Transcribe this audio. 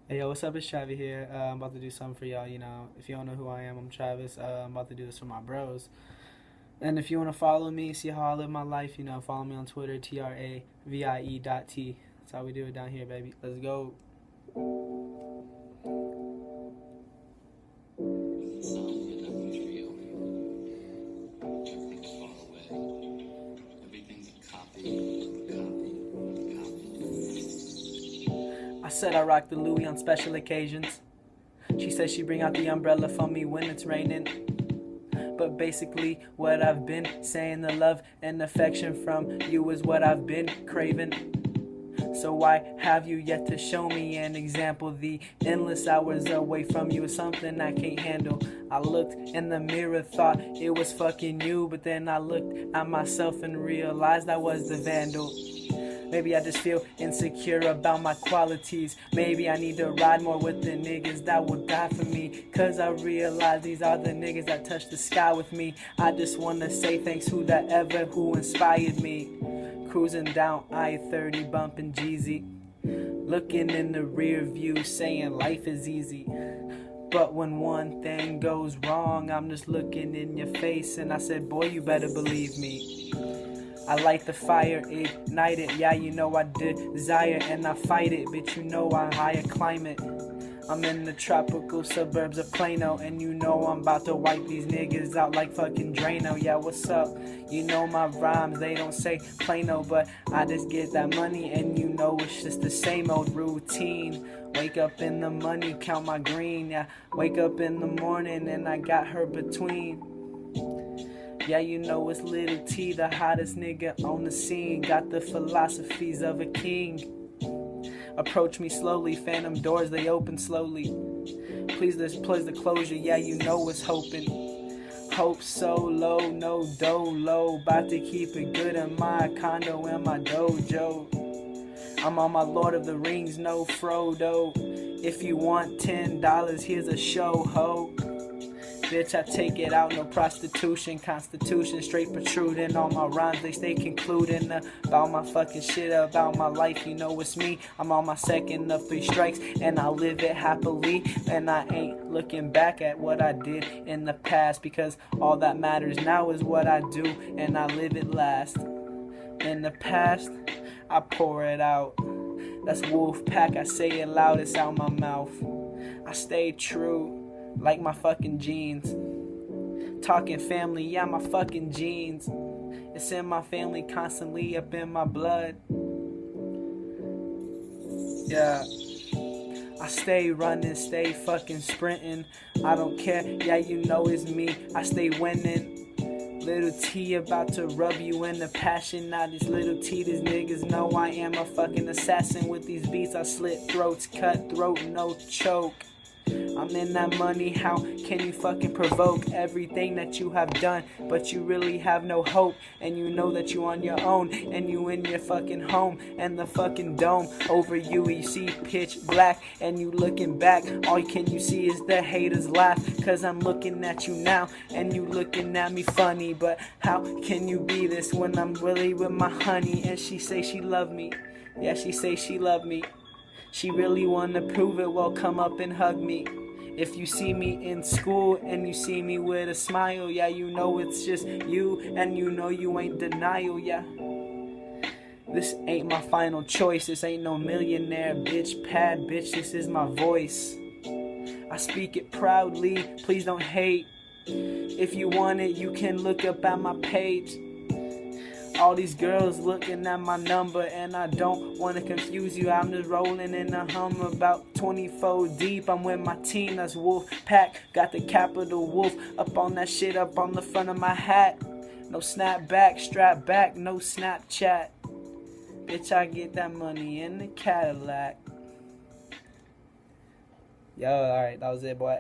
Hey yo, what's up? It's Travis here. I'm about to do something for y'all. If you don't know who I am, I'm Travis. I'm about to do this for my bros. And if you want to follow me, see how I live my life, follow me on Twitter, TRAVIE.T. That's how we do it down here, baby. Let's go. I said I rock the Louis on special occasions. She says she bring out the umbrella for me when it's raining. But basically what I've been saying, the love and affection from you is what I've been craving. So why have you yet to show me an example? The endless hours away from you is something I can't handle. I looked in the mirror, thought it was fucking you, but then I looked at myself and realized I was the vandal. Maybe I just feel insecure about my qualities. Maybe I need to ride more with the niggas that will die for me. Cause I realize these are the niggas that touch the sky with me. I just wanna say thanks to that ever who inspired me. Cruising down I-30 bumping Jeezy. Looking in the rear view saying life is easy. But when one thing goes wrong, I'm just looking in your face and I said, boy, you better believe me. I light the fire, ignite it, yeah, you know I desire and I fight it, bitch, you know I'm higher climate. I'm in the tropical suburbs of Plano, and you know I'm about to wipe these niggas out like fucking Drano. Yeah, what's up? You know my rhymes, they don't say Plano, but I just get that money, and you know it's just the same old routine. Wake up in the money, count my green, yeah. Wake up in the morning, and I got her between. Yeah, you know it's Little T, the hottest nigga on the scene. Got the philosophies of a king. Approach me slowly, phantom doors, they open slowly. Please the closure, yeah, you know it's hoping. Hope so low, no dolo. About to keep it good in my condo and my dojo. I'm on my Lord of the Rings, no Frodo. If you want $10, here's a show, ho. Bitch, I take it out, no prostitution. Constitution straight protruding. All my rhymes, they stay concluding about my fucking shit, about my life. You know it's me. I'm on my second of 3 strikes, and I live it happily. And I ain't looking back at what I did in the past, because all that matters now is what I do, and I live it last. In the past, I pour it out. That's Wolfpack, I say it loud, it's out my mouth. I stay true. Like my fucking jeans. Talking family, yeah, my fucking jeans. It's in my family, constantly up in my blood. Yeah. I stay running, stay fucking sprinting. I don't care, yeah, you know it's me. I stay winning. Little T about to rub you in the passion. Now these little T, these niggas know I am a fucking assassin. With these beats I slit throats, cut throat, no choke. I'm in that money, how can you fucking provoke everything that you have done, but you really have no hope, and you know that you on your own, and you in your fucking home, and the fucking dome over you, you see pitch black, and you looking back, all can you see is the haters laugh, cause I'm looking at you now, and you looking at me funny, but how can you be this when I'm really with my honey, and she say she love me, yeah, she say she love me. She really wanna prove it, well come up and hug me. If you see me in school and you see me with a smile, yeah, you know it's just you, and you know you ain't denial, yeah. This ain't my final choice, this ain't no millionaire bitch pad, bitch, this is my voice. I speak it proudly, please don't hate. If you want it, you can look up at my page. All these girls looking at my number, and I don't want to confuse you. I'm just rolling in a hum about 24 deep. I'm with my team, that's Wolfpack. Got the capital Wolf up on that shit, up on the front of my hat. No snapback, strap back, no Snapchat. Bitch, I get that money in the Cadillac. Yo, alright, that was it, boy.